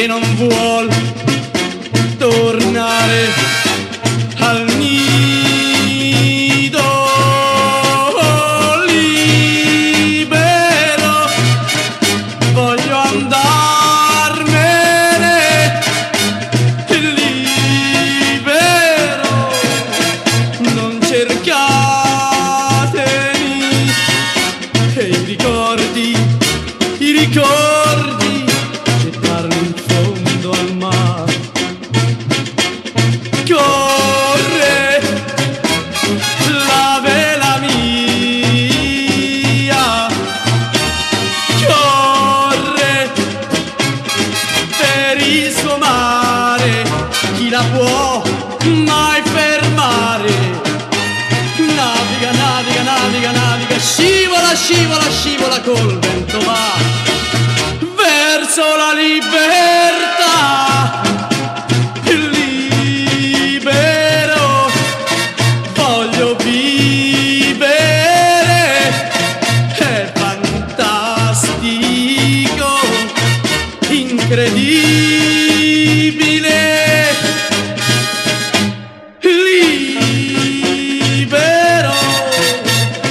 che non vuol tornare al nido libero. Voglio andarmene libero, non cercatemi, e i ricordi gettarli in fondo al mare. Corre la vela mia, corre per il suo mare, chi la può mai fermare? Naviga, naviga, naviga, naviga, scivola, scivola, scivola, col vento va verso la libertà. Libero, voglio vivere, è fantastico, incredibile. Libero,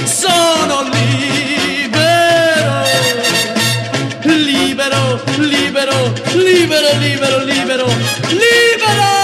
sono libero, libero, libero, libero, libero, libero, libero.